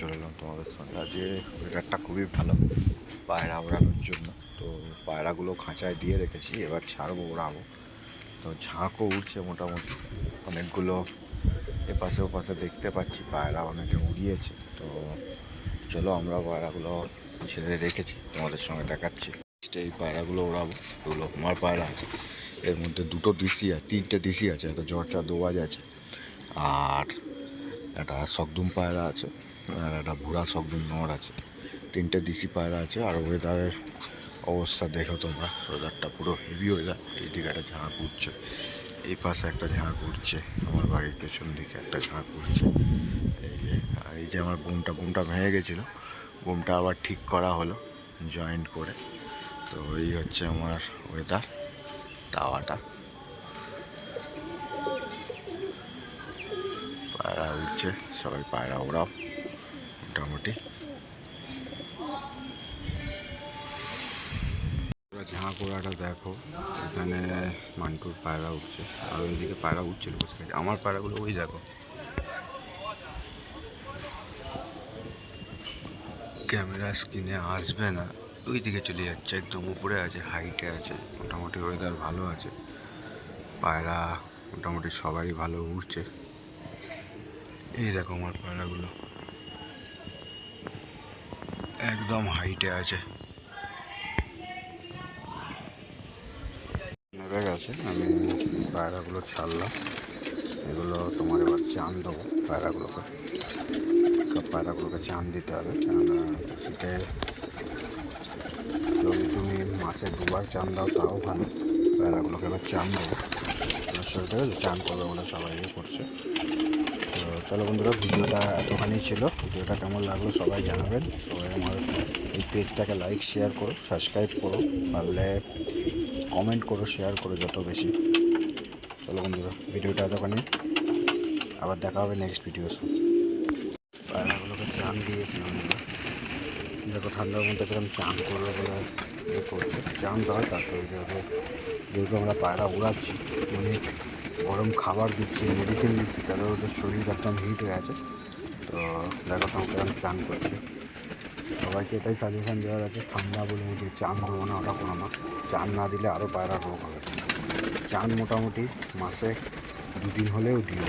চলে এলাম তোমাদের সঙ্গে। আজকে ওয়েদারটা খুবই ভালো পায়রা ওড়ানোর জন্য। তো পায়রাগুলো খাঁচায় দিয়ে রেখেছি, এবার ছাড়বো, ওড়াবো। তো ঝাঁকও উঠছে মোটামুটি অনেকগুলো, এপাশে ওপাশে দেখতে পাচ্ছি পায়রা অনেকে উড়িয়েছে। তো চলো আমরা পায়রাগুলো ছেড়ে রেখেছি, তোমাদের সঙ্গে দেখাচ্ছি। এই পায়রাগুলো ওড়াবো, এগুলো আমার পায়রা আছে, এর মধ্যে দুটো দেশি আছে, তিনটে দেশি আছে, একটা জর্চা দোয়াজ আছে, আর একটা শকদুম পায়রা আছে, আর একটা ভুরা শকদুম নড় আছে। তিনটে দেশি পায়রা আছে। আর ওয়েদারের অবস্থা দেখো তোমরা, ওয়েদারটা পুরো হেভি ওয়েদার। এইদিকে একটা ঝাঁক উঠছে, এই পাশে একটা ঝাঁক উঠছে, আমার বাড়ির পেছন দিকে একটা ঝাঁক উঠছে। এই যে, আর এই যে আমার বুমটা ভেঙে গেছিলো, বুমটা আবার ঠিক করা হলো জয়েন্ট করে। তো এই হচ্ছে আমার ওয়েদার, তাওয়াটা। পায়রা উঠছে, সবাই পায়রা ওড়াও মোটামুটি। ঝাঁক ওড়াটা দেখো, এখানে মান্টুর পায়রা উঠছে, আর ওইদিকে পায়রা উঠছিল বসে গেছে। আমার পায়রাগুলো ওই দেখো, ক্যামেরা স্ক্রিনে আসবে না, ওই দিকে চলে যাচ্ছে, একদম উপরে আছে, হাইটে আছে। মোটামুটি ওয়েদার ভালো আছে, পায়রা মোটামুটি সবাই ভালো উঠছে। এই দেখো আমার পায়রাগুলো একদম হাইটে আছে। নেমে গেছে, আমি পায়রাগুলো ছাড়লাম। এগুলো তোমার এবার চান দেবো পায়রাগুলোকে, সব পায়রাগুলোকে চান দিতে হবে। কেননা শীতে যদি তুমি মাসে দুবার চান দাও তাও ভালো। পায়রাগুলোকে এবার চান দেবো, শরীরটা চান করবে বলে সবাই করছে। তো চলো বন্ধুরা, ভিডিওটা এতখানি ছিল। ভিডিওটা কেমন লাগলো সবাই জানাবেন। সবাই আমার এই পেজটাকে লাইক শেয়ার করো, সাবস্ক্রাইব করো, পারলে কমেন্ট করো, শেয়ার করো যত বেশি। চলো বন্ধুরা, ভিডিওটা এতখানি, আবার দেখা হবে নেক্সট ভিডিও। পায়রাগুলোকে চান দিয়েছি আমরা, দেখো ঠান্ডার মধ্যে কিরকম চান করবে বলে করছে। চান দেওয়া, তারপরে যেহেতু আমরা পায়রা উড়াচ্ছি, অনেক গরম খাবার দিচ্ছি, মেডিসিন দিচ্ছি, তাদের ওদের শরীর একদম হিট হয়ে আছে। তো দেখো তখন কিরকম চান করছে। সবাইকে এটাই সাজেশান দেওয়ার আছে, ঠান্ডা বলে যে চান দেবো না, ওটা কোনো না। চান না দিলে আরও পায়রা রোগ হবে। চান মোটামুটি মাসে 2 দিন হলেও দিও।